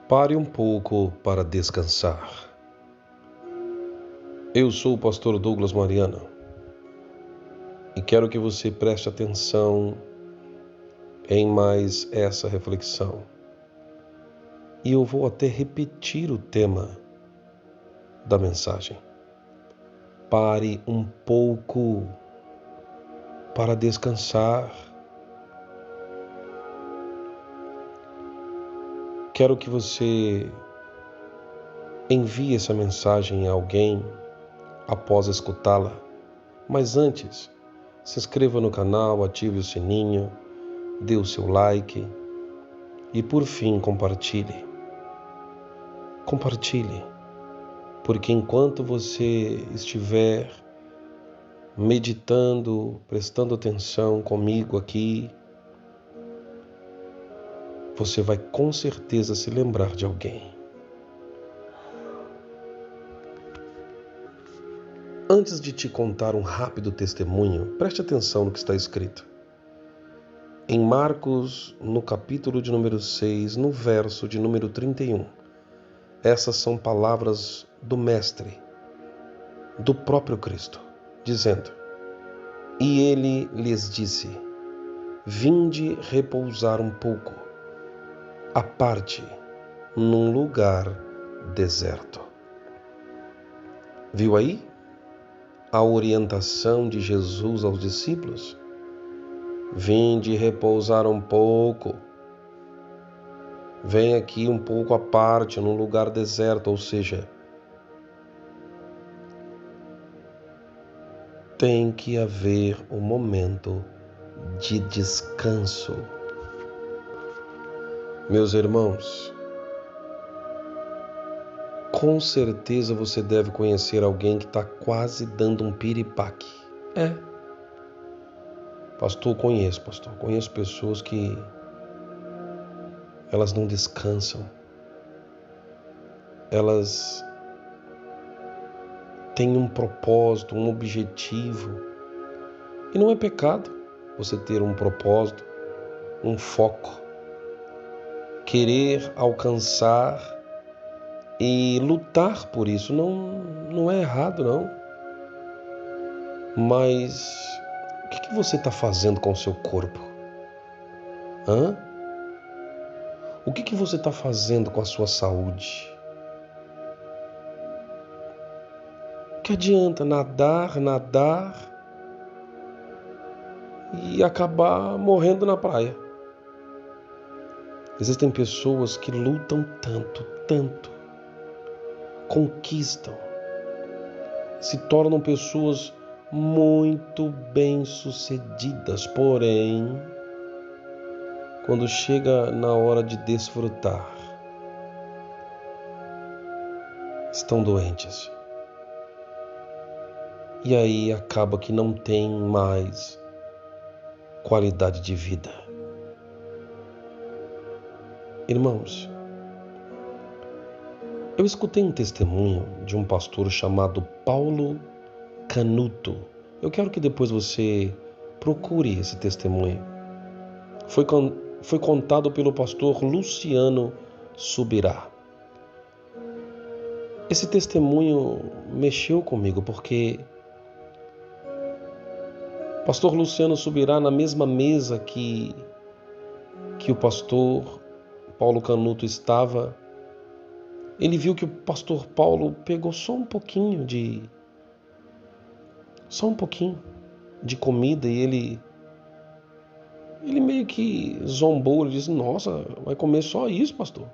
Pare um pouco para descansar. Eu sou o pastor Douglas Mariano e quero que você preste atenção em mais essa reflexão. E eu vou até repetir o tema da mensagem. Pare um pouco para descansar. Quero que você envie essa mensagem a alguém após escutá-la. Mas antes, se inscreva no canal, ative o sininho, dê o seu like e, por fim, compartilhe. Compartilhe, porque enquanto você estiver meditando, prestando atenção comigo aqui, você vai com certeza se lembrar de alguém. Antes de te contar um rápido testemunho, preste atenção no que está escrito. Em Marcos, no capítulo de número 6, no verso de número 31. Essas são palavras do Mestre, do próprio Cristo, dizendo: E ele lhes disse: Vinde repousar um pouco, à parte, num lugar deserto. Viu aí a orientação de Jesus aos discípulos? Vinde repousar um pouco. Vem aqui um pouco à parte, num lugar deserto, ou seja, tem que haver um momento de descanso. Meus irmãos, com certeza você deve conhecer alguém que está quase dando um piripaque. Pastor, conheço pessoas que elas não descansam. Elas têm um propósito, um objetivo. E não é pecado você ter um propósito, um foco, querer alcançar e lutar por isso. Não é errado, não. Mas o que você está fazendo com o seu corpo? O que você está fazendo com a sua saúde? Que adianta nadar e acabar morrendo na praia? Existem pessoas que lutam tanto, conquistam, se tornam pessoas muito bem-sucedidas, porém, quando chega na hora de desfrutar, estão doentes. E aí acaba que não tem mais qualidade de vida. Irmãos, eu escutei um testemunho de um pastor chamado Paulo Canuto. Eu quero que depois você procure esse testemunho. Foi contado pelo pastor Luciano Subirá. Esse testemunho mexeu comigo porque o pastor Luciano Subirá, na mesma mesa que o pastor Paulo Canuto estava, ele viu que o pastor Paulo pegou só um pouquinho de comida e ele meio que zombou. Ele disse: Nossa, vai comer só isso, pastor?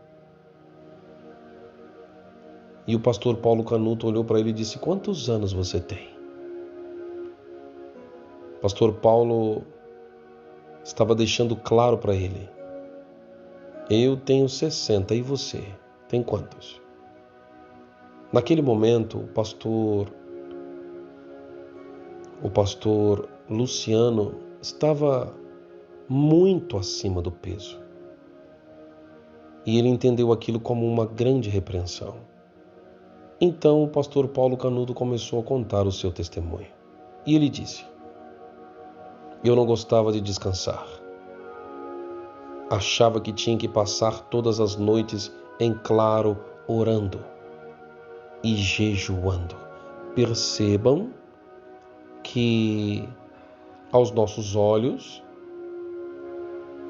E o pastor Paulo Canuto olhou para ele e disse: Quantos anos você tem? O pastor Paulo estava deixando claro para ele: Eu tenho 60, e você? Tem quantos? Naquele momento, o pastor Luciano estava muito acima do peso. E ele entendeu aquilo como uma grande repreensão. Então o pastor Paulo Canuto começou a contar o seu testemunho. E ele disse: Eu não gostava de descansar. Achava que tinha que passar todas as noites em claro, orando e jejuando. Percebam que, aos nossos olhos,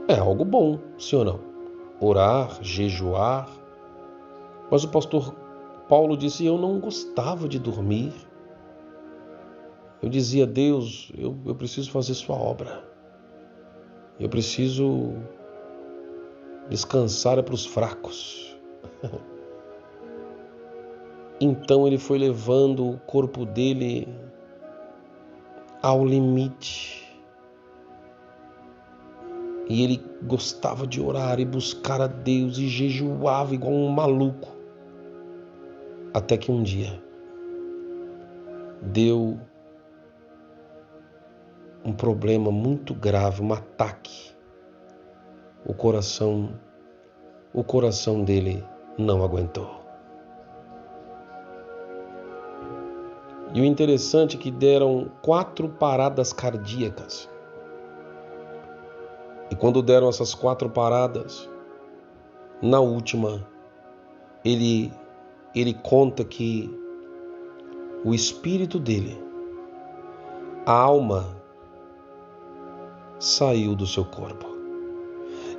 é algo bom, sim ou não? Orar, jejuar. Mas o pastor Paulo disse: eu não gostava de dormir. Eu dizia: Deus, eu preciso fazer sua obra. Eu preciso descansar para os fracos. Então ele foi levando o corpo dele ao limite. E ele gostava de orar e buscar a Deus e jejuava igual um maluco. Até que um dia deu um problema muito grave, um ataque. O coração dele não aguentou. E o interessante é que deram 4 paradas cardíacas. E quando deram essas 4 paradas, na última, ele conta que o espírito dele, a alma, saiu do seu corpo.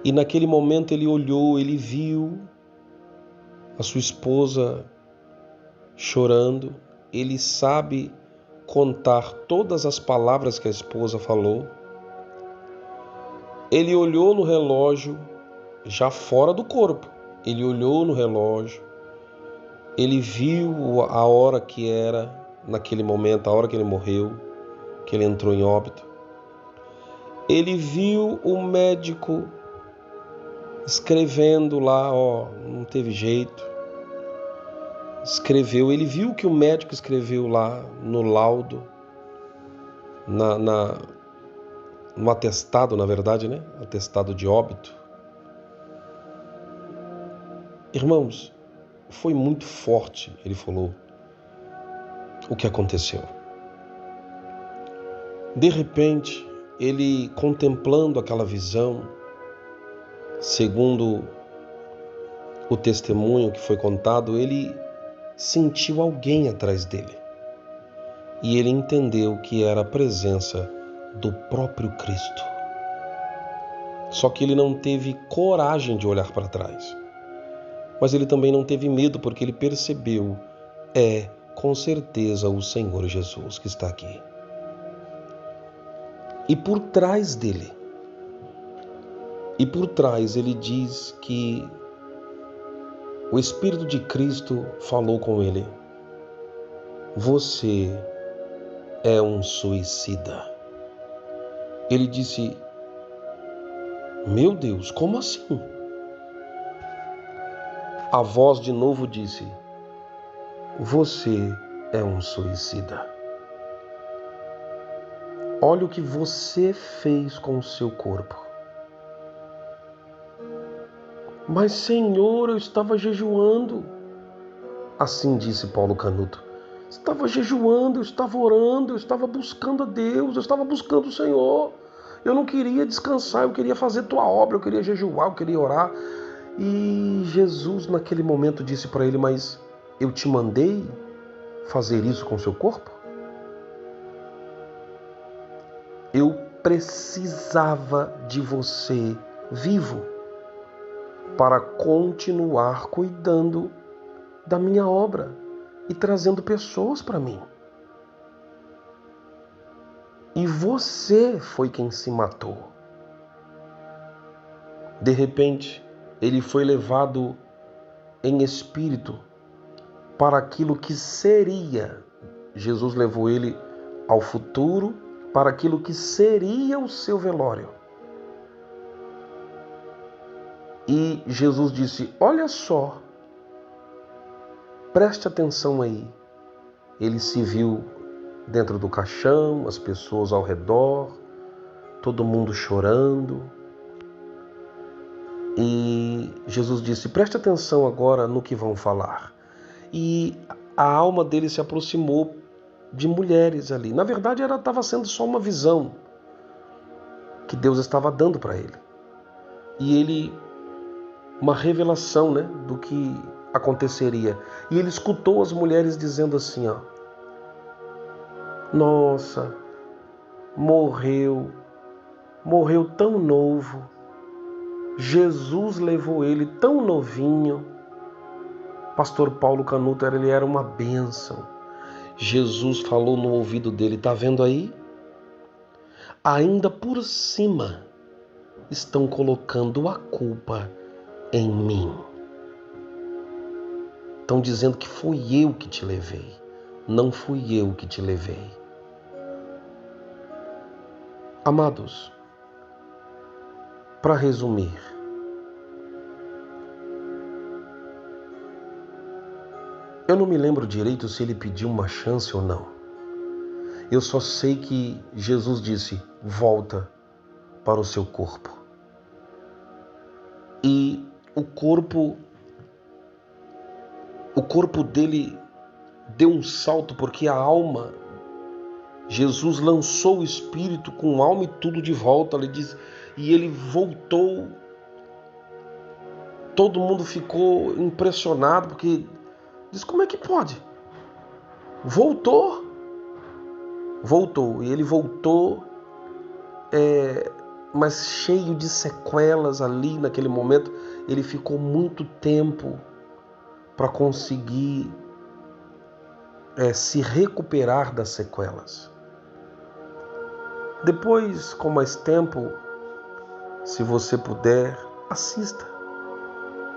E naquele momento ele olhou, ele viu a sua esposa chorando. Ele sabe contar todas as palavras que a esposa falou. Ele olhou no relógio, já fora do corpo. Ele olhou no relógio. Ele viu a hora que era, naquele momento, a hora que ele morreu, que ele entrou em óbito. Ele viu o médico escrevendo lá, não teve jeito. Escreveu, ele viu que o médico escreveu lá no laudo, no atestado, na verdade, né? Atestado de óbito. Irmãos, foi muito forte, ele falou, o que aconteceu. De repente, ele contemplando aquela visão, segundo o testemunho que foi contado, ele sentiu alguém atrás dele. E ele entendeu que era a presença do próprio Cristo. Só que ele não teve coragem de olhar para trás. Mas ele também não teve medo, porque ele percebeu, com certeza o Senhor Jesus que está aqui. E por trás dele, ele diz que o Espírito de Cristo falou com ele: você é um suicida. Ele disse: meu Deus, como assim? A voz de novo disse: você é um suicida. Olha o que você fez com o seu corpo. Mas, Senhor, eu estava jejuando. Assim disse Paulo Canuto. Estava jejuando, eu estava orando, eu estava buscando a Deus, eu estava buscando o Senhor. Eu não queria descansar, eu queria fazer tua obra, eu queria jejuar, eu queria orar. E Jesus naquele momento disse para ele: mas eu te mandei fazer isso com o seu corpo? Eu precisava de você vivo para continuar cuidando da minha obra e trazendo pessoas para mim. E você foi quem se matou. De repente, ele foi levado em espírito para aquilo que seria. Jesus levou ele ao futuro, para aquilo que seria o seu velório. E Jesus disse: olha só, preste atenção aí. Ele se viu dentro do caixão, as pessoas ao redor, todo mundo chorando. E Jesus disse: preste atenção agora no que vão falar. E a alma dele se aproximou de mulheres ali. Na verdade, estava sendo só uma visão que Deus estava dando para ele. E ele uma revelação, né, do que aconteceria. E ele escutou as mulheres dizendo assim, ó: nossa, morreu tão novo. Jesus levou ele tão novinho. Pastor Paulo Canuto, ele era uma bênção. Jesus falou no ouvido dele: tá vendo aí? Ainda por cima estão colocando a culpa em mim. Estão dizendo que fui eu que te levei. Não fui eu que te levei. Amados, para resumir, eu não me lembro direito se ele pediu uma chance ou não. Eu só sei que Jesus disse: volta para o seu corpo. E o corpo dele deu um salto, porque a alma, Jesus lançou o espírito com alma e tudo de volta, ele diz, e ele voltou. Todo mundo ficou impressionado, porque diz: como é que pode? Voltou, e ele voltou, mas cheio de sequelas ali naquele momento. Ele ficou muito tempo para conseguir se recuperar das sequelas. Depois, com mais tempo, se você puder, assista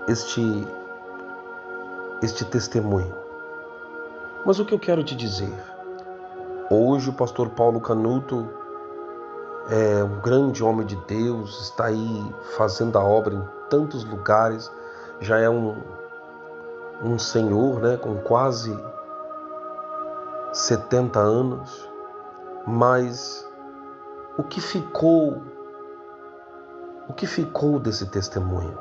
este testemunho. Mas o que eu quero te dizer? Hoje o pastor Paulo Canuto é um grande homem de Deus, está aí fazendo a obra em tantos lugares, já é um senhor, né, com quase 70 anos, mas o que ficou desse testemunho?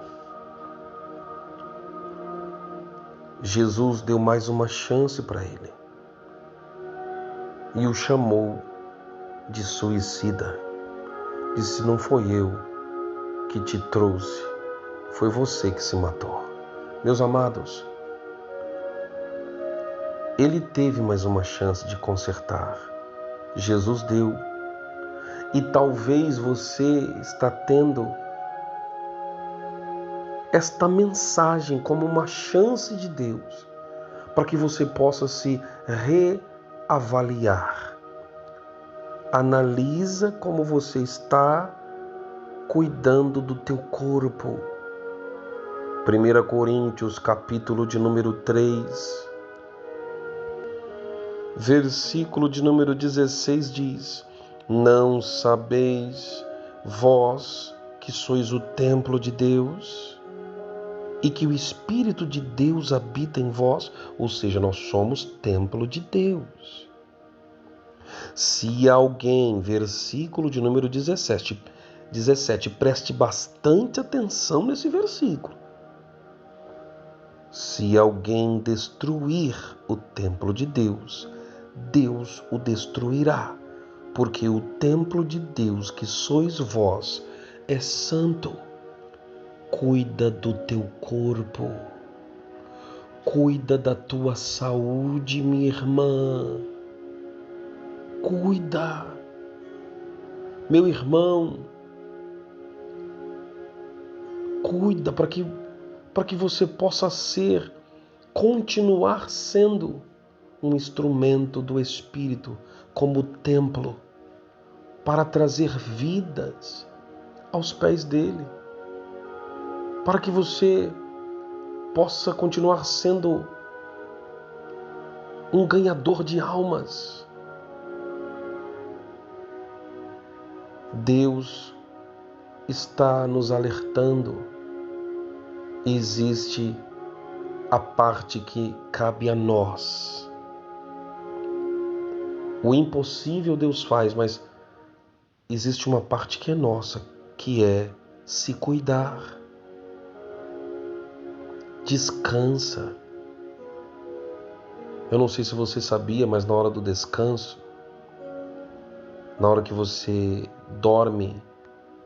Jesus deu mais uma chance para ele e o chamou de suicida. Disse: não foi eu que te trouxe, foi você que se matou. Meus amados, ele teve mais uma chance de consertar. Jesus deu. E talvez você está tendo esta mensagem como uma chance de Deus para que você possa se reavaliar. Analisa como você está cuidando do teu corpo. 1 Coríntios, capítulo de número 3, versículo de número 16 diz: não sabeis vós que sois o templo de Deus e que o Espírito de Deus habita em vós? Ou seja, nós somos templo de Deus. Se alguém, versículo de número 17, preste bastante atenção nesse versículo. Se alguém destruir o templo de Deus, Deus o destruirá, porque o templo de Deus, que sois vós, é santo. Cuida do teu corpo, cuida da tua saúde, minha irmã. Cuida, meu irmão. Cuida para que você possa continuar sendo um instrumento do Espírito como templo para trazer vidas aos pés dele, para que você possa continuar sendo um ganhador de almas. Deus está nos alertando. Existe a parte que cabe a nós. O impossível Deus faz, mas existe uma parte que é nossa, que é se cuidar. Descansa. Eu não sei se você sabia, mas na hora do descanso, na hora que você dorme,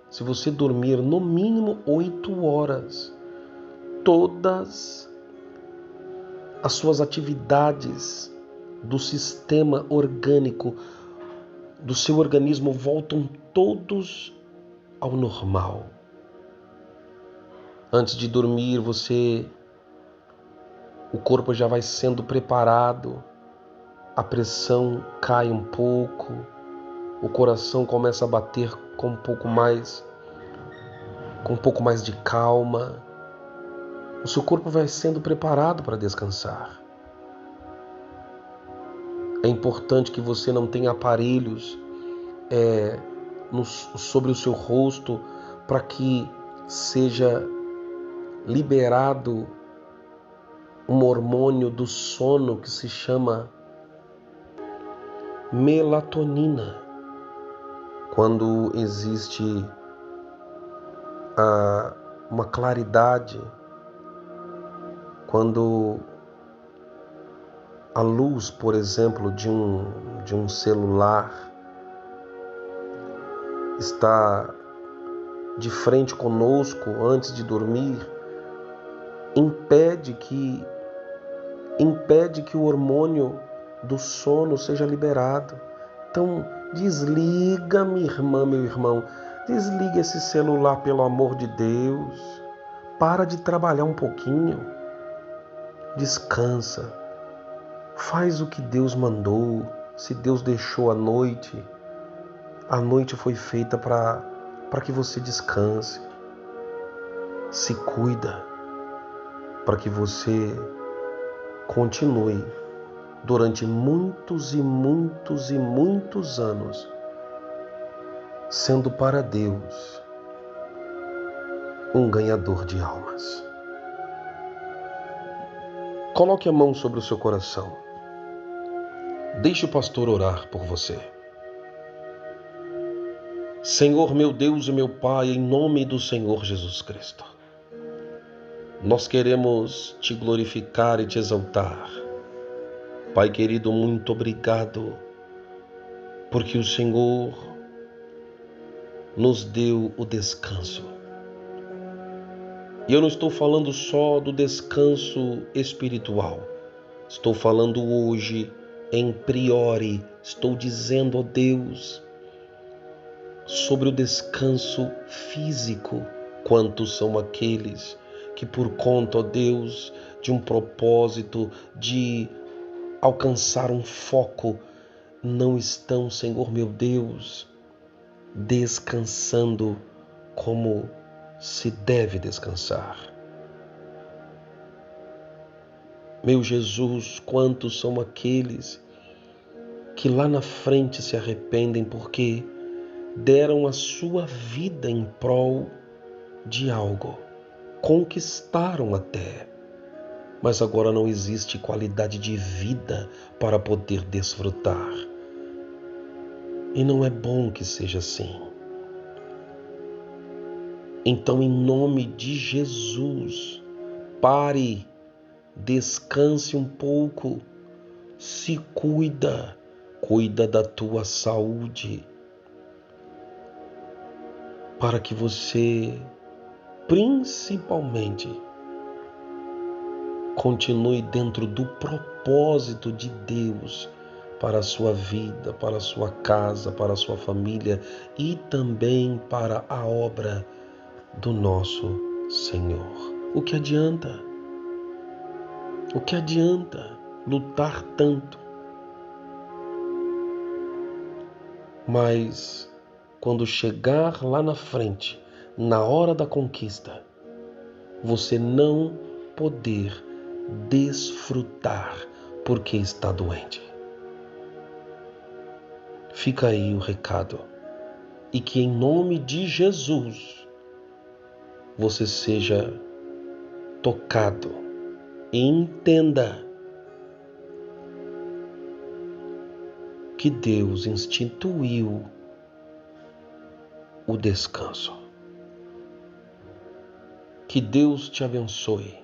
se você dormir no mínimo 8 horas, todas as suas atividades do sistema orgânico do seu organismo voltam todos ao normal. Antes de dormir, o corpo já vai sendo preparado, a pressão cai um pouco, o coração começa a bater com um pouco mais de calma. O seu corpo vai sendo preparado para descansar. É importante que você não tenha aparelhos sobre o seu rosto para que seja liberado um hormônio do sono que se chama melatonina. Quando existe uma claridade, quando a luz, por exemplo, de um celular está de frente conosco antes de dormir, impede que o hormônio do sono seja liberado. Então, desliga, minha irmã, meu irmão, desliga esse celular, pelo amor de Deus. Para de trabalhar um pouquinho. Descansa. Faz o que Deus mandou. Se Deus deixou a noite foi feita para que você descanse. Se cuida para que você continue durante muitos e muitos e muitos anos sendo para Deus um ganhador de almas. Coloque a mão sobre o seu coração. Deixe o pastor orar por você. Senhor, meu Deus e meu Pai, em nome do Senhor Jesus Cristo, nós queremos te glorificar e te exaltar. Pai querido, muito obrigado, porque o Senhor nos deu o descanso. E eu não estou falando só do descanso espiritual. Estou falando hoje em priori. Estou dizendo, ó Deus, sobre o descanso físico. Quantos são aqueles que por conta, ó Deus, de um propósito, de alcançar um foco, não estão, Senhor meu Deus, descansando como se deve descansar. Meu Jesus, quantos são aqueles que lá na frente se arrependem porque deram a sua vida em prol de algo, conquistaram até, mas agora não existe qualidade de vida para poder desfrutar. E não é bom que seja assim. Então, em nome de Jesus, pare, descanse um pouco, se cuida da tua saúde, para que você, principalmente, continue dentro do propósito de Deus para a sua vida, para a sua casa, para a sua família e também para a obra do nosso Senhor. O que adianta? O que adianta lutar tanto? Mas quando chegar lá na frente, na hora da conquista, você não poder desfrutar porque está doente. Fica aí o recado. E que em nome de Jesus você seja tocado e entenda que Deus instituiu o descanso. Que Deus te abençoe.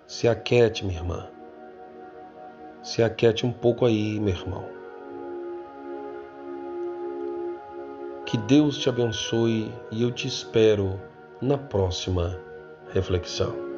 Se aquiete, minha irmã. Se aquiete um pouco aí, meu irmão. Que Deus te abençoe e eu te espero na próxima Reflexão.